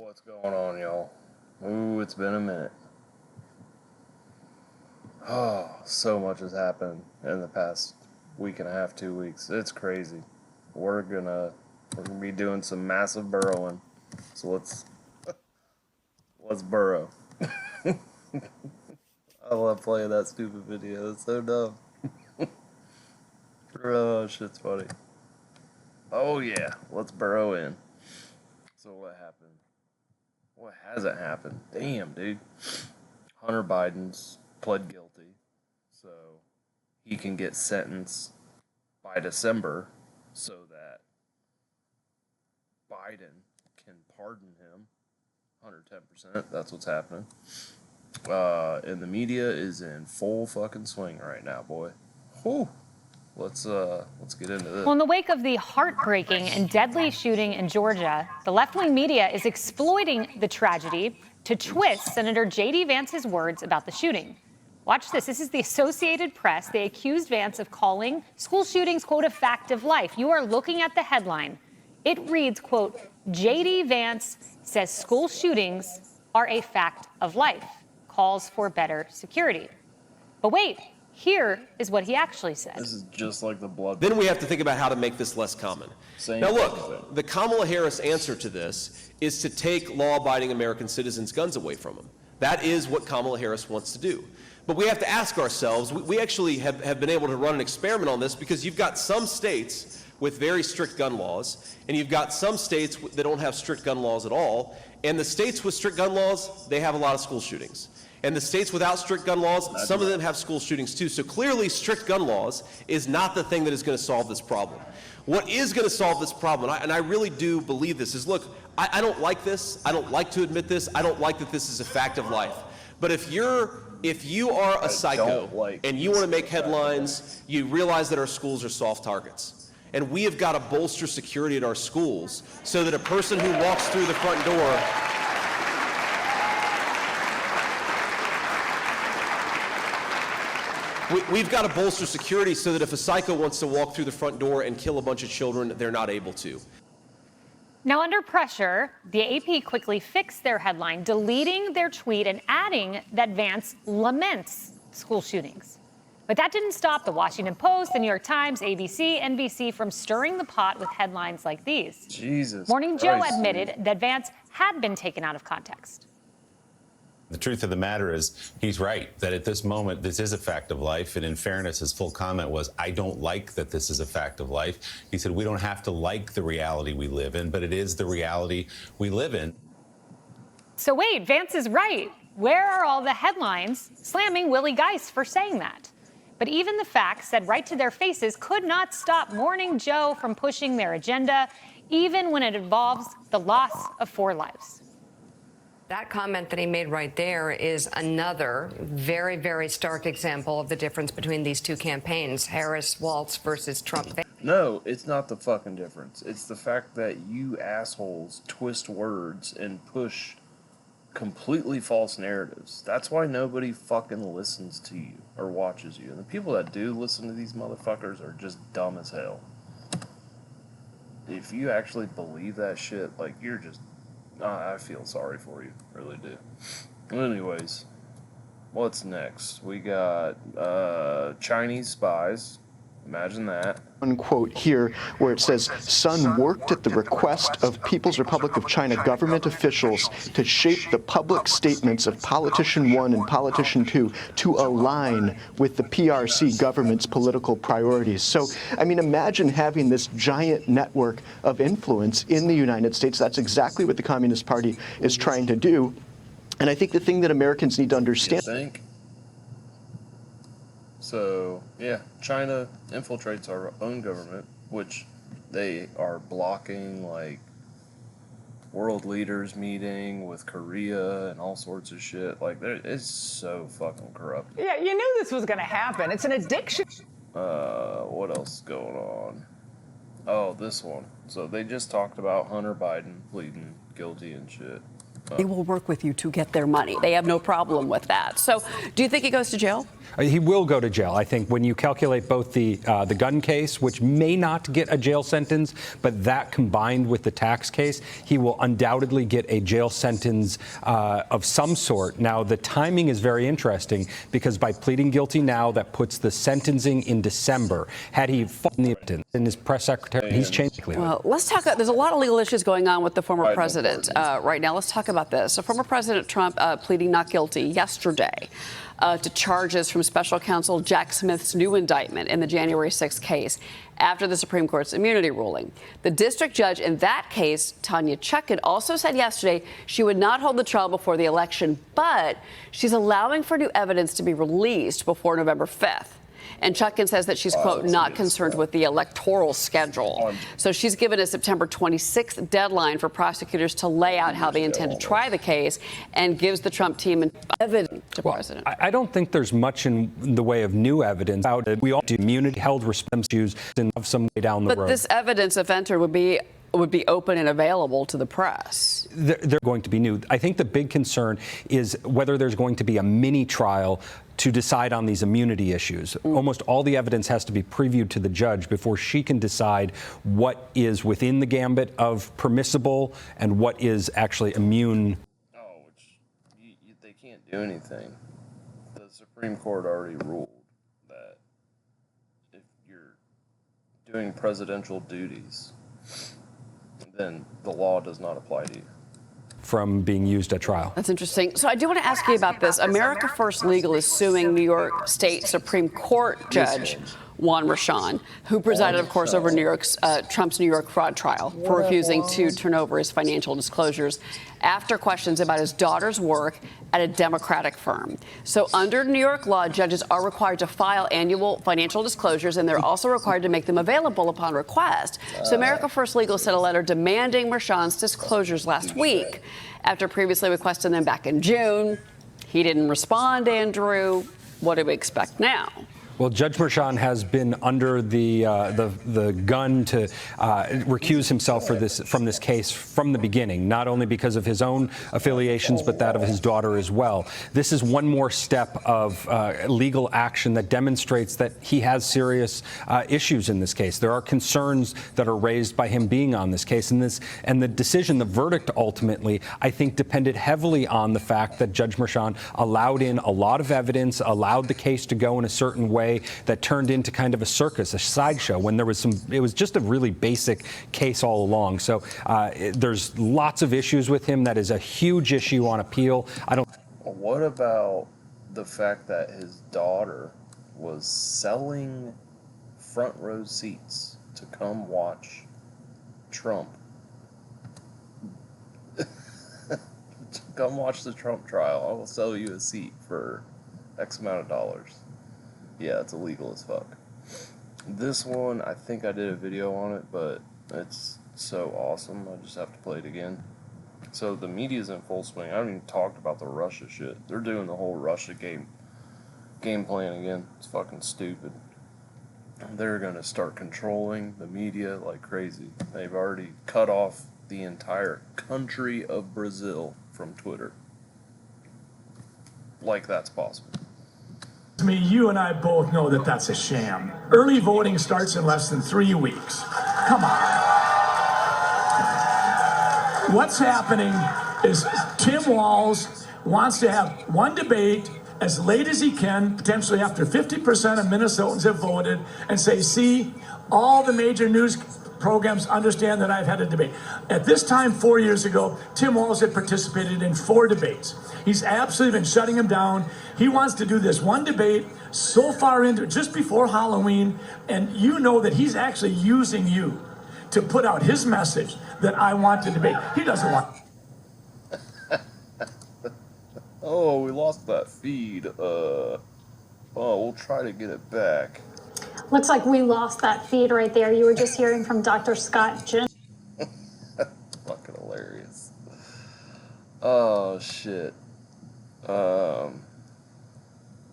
What's going on, y'all? Ooh, it's been a minute. Oh, so much has happened in the past week and a half, 2 weeks. It's crazy. We're gonna be doing some massive burrowing. So let's burrow. I love playing that stupid video. It's so dumb. Oh, shit's funny. Oh yeah, let's burrow in. So what happened? What hasn't happened? Damn, dude. Hunter Biden's pled guilty, so he can get sentenced by December so that Biden can pardon him 110%. That's what's happening. And the media is in full fucking swing right now, boy. Whew. Let's get into this. Well, in the wake of the heartbreaking and deadly shooting in Georgia, the left-wing media is exploiting the tragedy to twist Senator J.D. Vance's words about the shooting. Watch this. This is the Associated Press. They accused Vance of calling school shootings, quote, a fact of life. You are looking at the headline. It reads, quote, J.D. Vance says school shootings are a fact of life, calls for better security. But wait. Here is what he actually said. This is just like the blood. Then we have to think about how to make this less common. Now look, the Kamala Harris answer to this is to take law-abiding American citizens' guns away from them. That is what Kamala Harris wants to do. But we have to ask ourselves, we actually have been able to run an experiment on this because you've got some states with very strict gun laws, and you've got some states that don't have strict gun laws at all. And the states with strict gun laws, they have a lot of school shootings. And the states without strict gun laws, some of them have school shootings too. So clearly strict gun laws is not the thing that is going to solve this problem. What is going to solve this problem, and I really do believe this, is look, I don't like this. I don't like to admit this. I don't like that this is a fact of life. But if you are a psycho and you want to make headlines, you realize that our schools are soft targets. And we have got to bolster security at our schools so that a person who walks through the front door We've got to bolster security so that if a psycho wants to walk through the front door and kill a bunch of children, they're not able to. Now, under pressure, the AP quickly fixed their headline, deleting their tweet and adding that Vance laments school shootings. But that didn't stop the Washington Post, the New York Times, ABC, NBC from stirring the pot with headlines like these. Jesus Morning Christ, Joe admitted that Vance had been taken out of context. The truth of the matter is, he's right, that at this moment, this is a fact of life. And in fairness, his full comment was, I don't like that this is a fact of life. He said, we don't have to like the reality we live in, but it is the reality we live in. So wait, Vance is right. Where are all the headlines slamming Willie Geist for saying that? But even the facts said right to their faces could not stop Morning Joe from pushing their agenda, even when it involves the loss of 4 lives. That comment that he made right there is another very, very stark example of the difference between these two campaigns, Harris-Walz versus Trump. No, it's not the fucking difference. It's the fact that you assholes twist words and push completely false narratives. That's why nobody fucking listens to you or watches you. And the people that do listen to these motherfuckers are just dumb as hell. If you actually believe that shit, like, you're just... I feel sorry for you, really do. Anyways, what's next? We got Chinese spies. Imagine that. Unquote here, where it says, Sun worked at the request of People's Republic of China government officials to shape the public statements of Politician 1 and Politician 2 to align with the PRC government's political priorities. So, I mean, imagine having this giant network of influence in the United States. That's exactly what the Communist Party is trying to do. And I think the thing that Americans need to understand... You think? So, yeah, China infiltrates our own government, which they are blocking, like, world leaders meeting with Korea and all sorts of shit. Like, it's so fucking corrupt. Yeah, you knew this was going to happen. It's an addiction. What else is going on? Oh, this one. So they just talked about Hunter Biden pleading guilty and shit. They will work with you to get their money. They have no problem with that. So do you think he goes to jail? He will go to jail. I think when you calculate both the gun case, which may not get a jail sentence, but that combined with the tax case, he will undoubtedly get a jail sentence of some sort. Now, the timing is very interesting because by pleading guilty now, that puts the sentencing in December. Had he fought in his press secretary, he's changed. Well, let's talk. There's a lot of legal issues going on with the former president right now. Let's talk about this. So former President Trump pleading not guilty yesterday to charges from special counsel Jack Smith's new indictment in the January 6th case after the Supreme Court's immunity ruling. The district judge in that case, Tanya Chutkan, also said yesterday she would not hold the trial before the election, but she's allowing for new evidence to be released before November 5th. And Chutkan says that she's, quote, not concerned with the electoral schedule. So she's given a September 26th deadline for prosecutors to lay out how they intend to try the case and gives the Trump team evidence to President. I don't think there's much in the way of new evidence. We all do immunity, held response issues, and have some way down the road. But this evidence, if entered, would be open and available to the press. They're going to be new. I think the big concern is whether there's going to be a mini trial to decide on these immunity issues. Almost all the evidence has to be previewed to the judge before she can decide what is within the gambit of permissible and what is actually immune. They can't do anything. The Supreme Court already ruled that if you're doing presidential duties, then the law does not apply to you. From being used at trial. That's interesting. So I do want to ask you about this. America First Legal is suing New York State Supreme Court Judge Juan Merchan, who presided, of course, over Trump's New York fraud trial for refusing to turn over his financial disclosures after questions about his daughter's work at a Democratic firm. So under New York law, judges are required to file annual financial disclosures, and they're also required to make them available upon request. So America First Legal sent a letter demanding Merchan's disclosures last week after previously requesting them back in June. He didn't respond, Andrew. What do we expect now? Well, Judge Merchan has been under the gun to recuse himself from this case from the beginning, not only because of his own affiliations, but that of his daughter as well. This is one more step of legal action that demonstrates that he has serious issues in this case. There are concerns that are raised by him being on this case, and the decision, the verdict ultimately, I think depended heavily on the fact that Judge Merchan allowed in a lot of evidence, allowed the case to go in a certain way that turned into kind of a circus, a sideshow, when it was just a really basic case all along. So there's lots of issues with him. That is a huge issue on appeal. What about the fact that his daughter was selling front row seats to come watch Trump? Come watch the Trump trial. I will sell you a seat for X amount of dollars. Yeah, it's illegal as fuck. This one, I think I did a video on it, but it's so awesome. I just have to play it again. So the media's in full swing. I haven't even talked about the Russia shit. They're doing the whole Russia game plan again. It's fucking stupid. They're going to start controlling the media like crazy. They've already cut off the entire country of Brazil from Twitter. Like that's possible. You and I both know that that's a sham. Early voting starts in less than 3 weeks. Come on. What's happening is Tim Walz wants to have one debate as late as he can, potentially after 50% of Minnesotans have voted, and say, see, all the major news programs understand that I've had a debate. At this time, 4 years ago, Tim Walz had participated in 4 debates. He's absolutely been shutting him down. He wants to do this one debate so far into it, just before Halloween, and you know that he's actually using you to put out his message that I want to debate. He doesn't want. Oh, we lost that feed. We'll try to get it back. Looks like we lost that feed right there. You were just hearing from Dr. Scott Jen. Fucking hilarious. Oh, shit.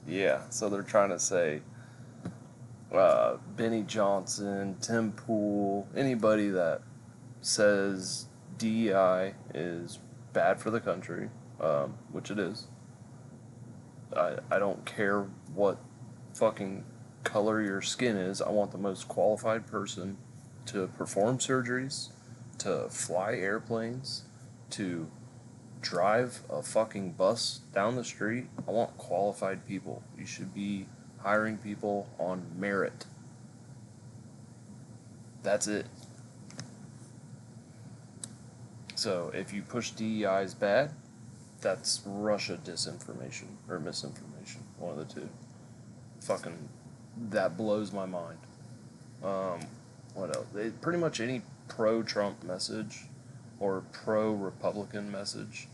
Yeah, so they're trying to say Benny Johnson, Tim Pool, anybody that says DEI is bad for the country, which it is. I don't care what fucking color your skin is. I want the most qualified person to perform surgeries, to fly airplanes, to drive a fucking bus down the street. I want qualified people. You should be hiring people on merit. That's it. So if you push DEI is bad, that's Russia disinformation or misinformation. One of the two. Fucking, that blows my mind. What else? Pretty much any pro-Trump message or pro-Republican message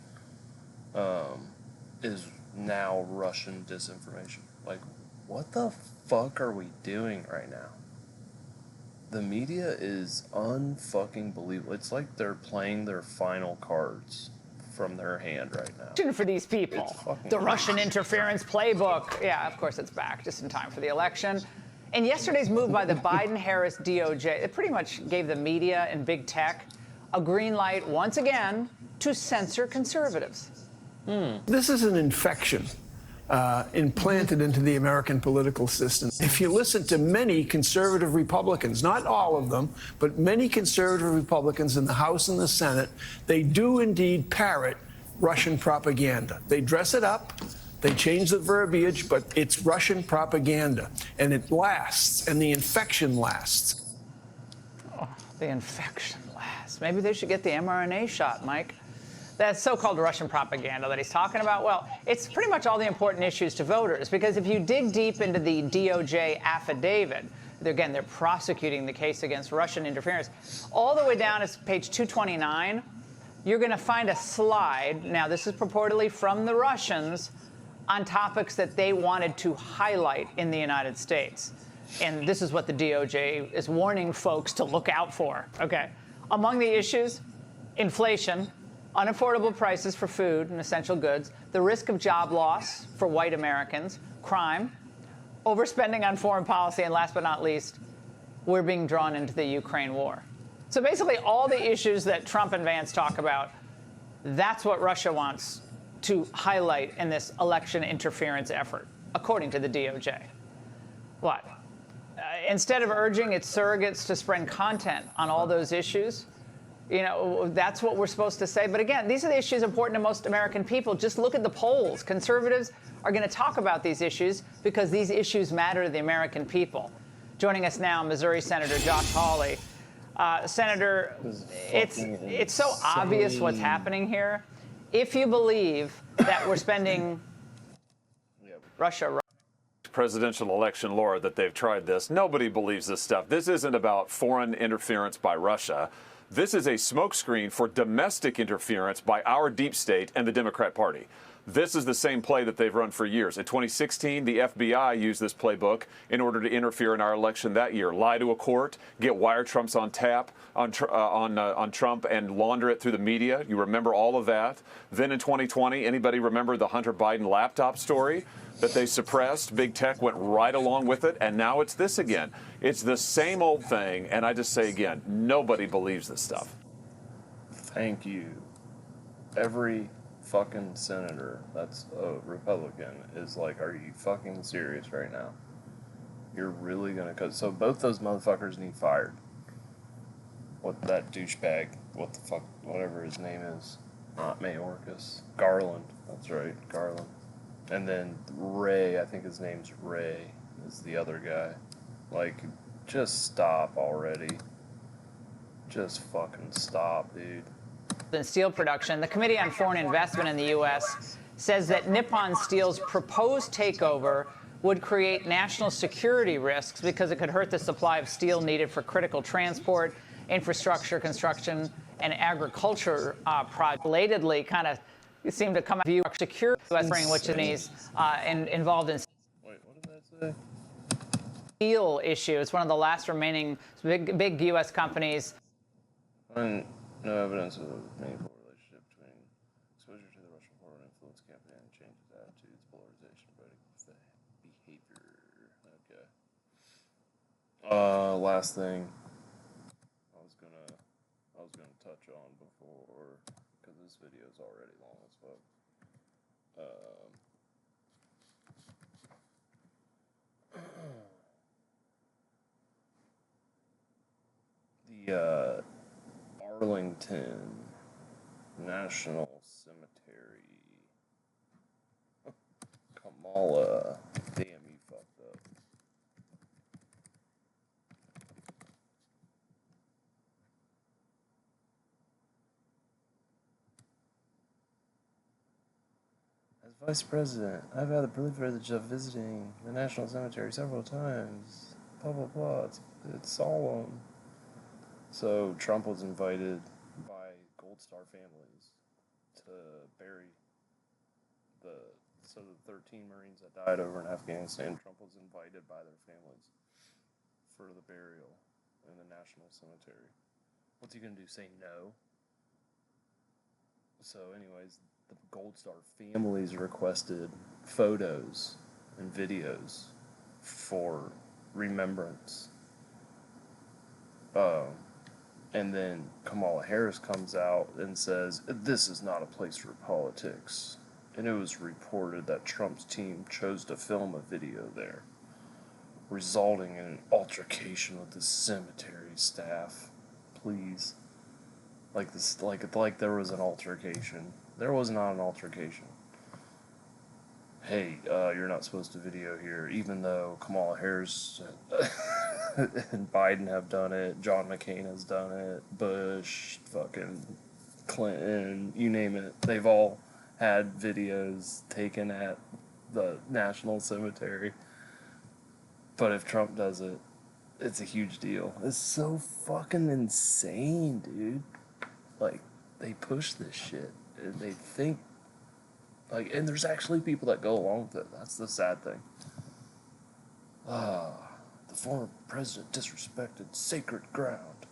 is now Russian disinformation. Like, what the fuck are we doing right now? The media is unfucking believable. It's like they're playing their final cards from their hand right now. For these people, the Russian interference playbook. Yeah, of course it's back just in time for the election. And yesterday's move by the Biden-Harris DOJ, it pretty much gave the media and big tech a green light once again to censor conservatives. This is an infection implanted into the American political system. If you listen to many conservative Republicans, not all of them, but many conservative Republicans in the House and the Senate, they do indeed parrot Russian propaganda. They dress it up, they change the verbiage, but it's Russian propaganda, and it lasts, and the infection lasts. Oh, the infection lasts. Maybe they should get the mRNA shot, Mike. That so-called Russian propaganda that he's talking about, well, it's pretty much all the important issues to voters, because if you dig deep into the DOJ affidavit, again, they're prosecuting the case against Russian interference, all the way down to page 229, you're going to find a slide, now this is purportedly from the Russians, on topics that they wanted to highlight in the United States. And this is what the DOJ is warning folks to look out for, okay? Among the issues, inflation, unaffordable prices for food and essential goods, the risk of job loss for white Americans, crime, overspending on foreign policy, and last but not least, we're being drawn into the Ukraine war. So basically all the issues that Trump and Vance talk about, that's what Russia wants to highlight in this election interference effort, according to the DOJ. What? Instead of urging its surrogates to spread content on all those issues, you know, that's what we're supposed to say. But again, these are the issues important to most American people. Just look at the polls. Conservatives are going to talk about these issues because these issues matter to the American people. Joining us now, Missouri Senator Josh Hawley. Senator, it's so obvious what's happening here. If you believe that we're spending Russia... Presidential election, Laura, that they've tried this. Nobody believes this stuff. This isn't about foreign interference by Russia. This is a smokescreen for domestic interference by our deep state and the Democrat Party. This is the same play that they've run for years. In 2016, the FBI used this playbook in order to interfere in our election that year. Lie to a court, get wire trumps on tap on Trump and launder it through the media. You remember all of that. Then in 2020, anybody remember the Hunter Biden laptop story that they suppressed? Big tech went right along with it, and now it's this again. It's the same old thing, and I just say again, nobody believes this stuff. Thank you. Every fucking senator that's a Republican is like, are you fucking serious right now? You're really gonna... So both those motherfuckers need fired. What that douchebag, what the fuck, whatever his name is, not Mayorkas, Garland, that's right, Garland. And then Ray, I think his name's Ray, is the other guy. Like, just stop already. Just fucking stop, dude. In steel production, the Committee on Foreign Investment in the U.S. says that Nippon Steel's proposed takeover would create national security risks because it could hurt the supply of steel needed for critical transport, infrastructure, construction, and agriculture projects. Relatedly, kind of seemed to come out of view security U.S. which is involved in. Wait, what did that say? Steel issue. It's one of the last remaining big U.S. companies. No evidence of a meaningful relationship between exposure to the Russian foreign influence campaign and changes attitudes, polarization, behavior. Okay. Last thing I was gonna touch on before because this video is already long as fuck. The Arlington National Cemetery. Kamala. Damn, you fucked up. As Vice President, I've had the privilege of visiting the National Cemetery several times. Blah, blah, blah. It's solemn. So Trump was invited by Gold Star families to bury the 13 Marines that died over in Afghanistan. Trump was invited by their families for the burial in the National Cemetery. What's he gonna do? Say no? So, anyways, the Gold Star families requested photos and videos for remembrance. And then Kamala Harris comes out and says, this is not a place for politics. And it was reported that Trump's team chose to film a video there, resulting in an altercation with the cemetery staff. Please. Like there was an altercation. There was not an altercation. Hey, you're not supposed to video here, even though Kamala Harris and Biden have done it, John McCain has done it, Bush, fucking Clinton, you name it. They've all had videos taken at the National Cemetery. But if Trump does it, it's a huge deal. It's so fucking insane, dude. Like, they push this shit. And they think, like, and there's actually people that go along with it. That's the sad thing. The former president disrespected sacred ground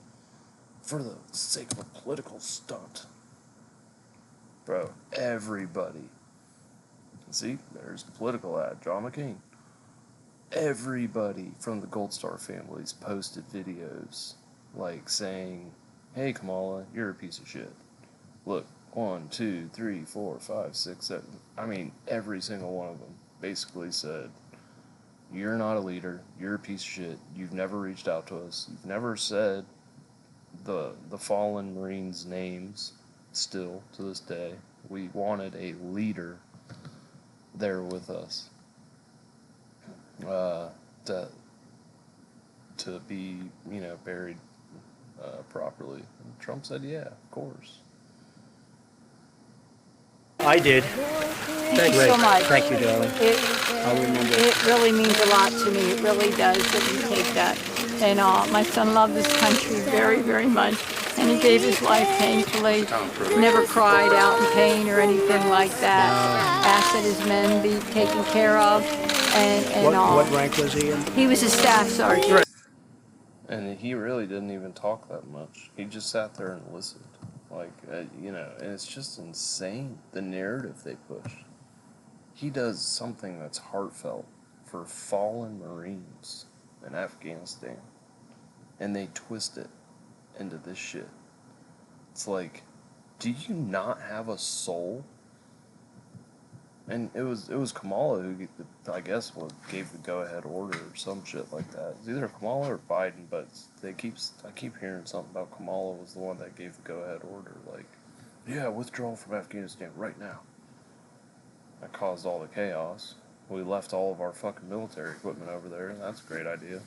for the sake of a political stunt. Bro, everybody. See, there's the political ad, John McCain. Everybody from the Gold Star families posted videos, like saying, hey Kamala, you're a piece of shit. Look, 1, 2, 3, 4, 5, 6, 7. I mean, every single one of them basically said, you're not a leader, you're a piece of shit, you've never reached out to us, you've never said the fallen Marines' names still to this day. We wanted a leader there with us to be, buried properly. And Trump said, yeah, of course. I did. Thank you so much. Thank you, darling. I'll remember. It really means a lot to me. It really does that you take that. And my son loved this country very, very much. And he gave his life painfully. Never cried out in pain or anything like that. Asked that his men be taken care of. And what rank was he in? He was a staff sergeant. And he really didn't even talk that much. He just sat there and listened. Like, and it's just insane, the narrative they push. He does something that's heartfelt for fallen Marines in Afghanistan, and they twist it into this shit. It's like, do you not have a soul? And it was Kamala who, I guess, gave the go-ahead order or some shit like that. It's either Kamala or Biden, but I keep hearing something about Kamala was the one that gave the go-ahead order. Like, yeah, withdraw from Afghanistan right now. That caused all the chaos. We left all of our fucking military equipment over there, and that's a great idea.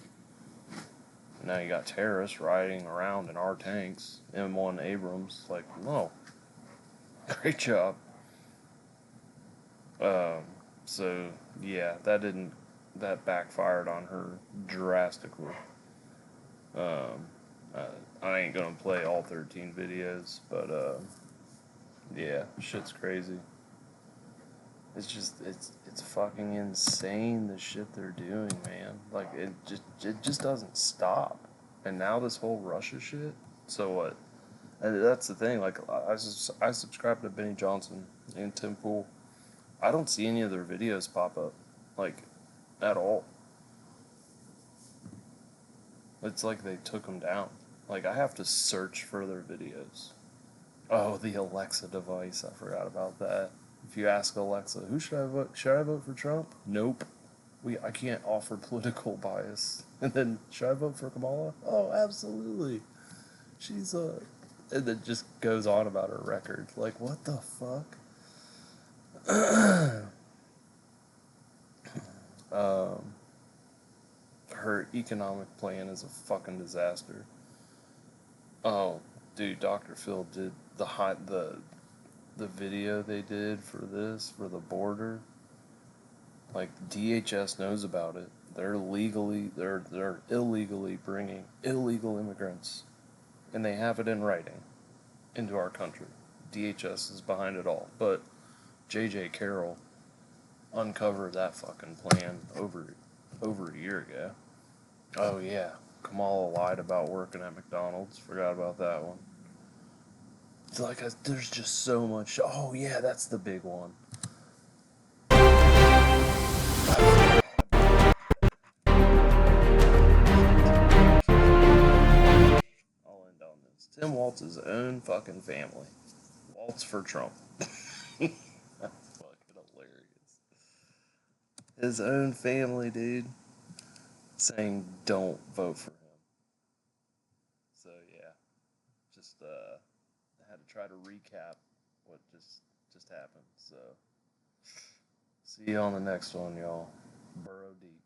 And now you got terrorists riding around in our tanks, M1 Abrams. Like, no. Great job. So yeah, that backfired on her drastically. I ain't gonna play all 13 videos, but yeah, shit's crazy. It's just, it's fucking insane the shit they're doing, man. Like, it just doesn't stop. And now this whole Russia shit, so what? And that's the thing, like, I subscribe to Benny Johnson and Tim Pool. I don't see any of their videos pop up, like, at all. It's like they took them down. Like, I have to search for their videos. Oh, the Alexa device. I forgot about that. If you ask Alexa, who should I vote? Should I vote for Trump? Nope. I can't offer political bias. And then, should I vote for Kamala? Oh, absolutely. She's a... And it just goes on about her record. Like, what the fuck? Her economic plan is a fucking disaster. Oh, dude, Dr. Phil did the video they did for the border. Like, DHS knows about it. They're illegally bringing illegal immigrants, and they have it in writing into our country. DHS is behind it all. But J.J. Carroll uncovered that fucking plan over a year ago. Oh yeah, Kamala lied about working at McDonald's. Forgot about that one. It's like there's just so much. Oh yeah, that's the big one. I'll end on this. Tim Walz's own fucking family. Waltz for Trump. That's fucking hilarious. His own family, dude, saying don't vote for him. So yeah, just I had to try to recap what just happened. So see you on the next one, y'all. Burrow deep.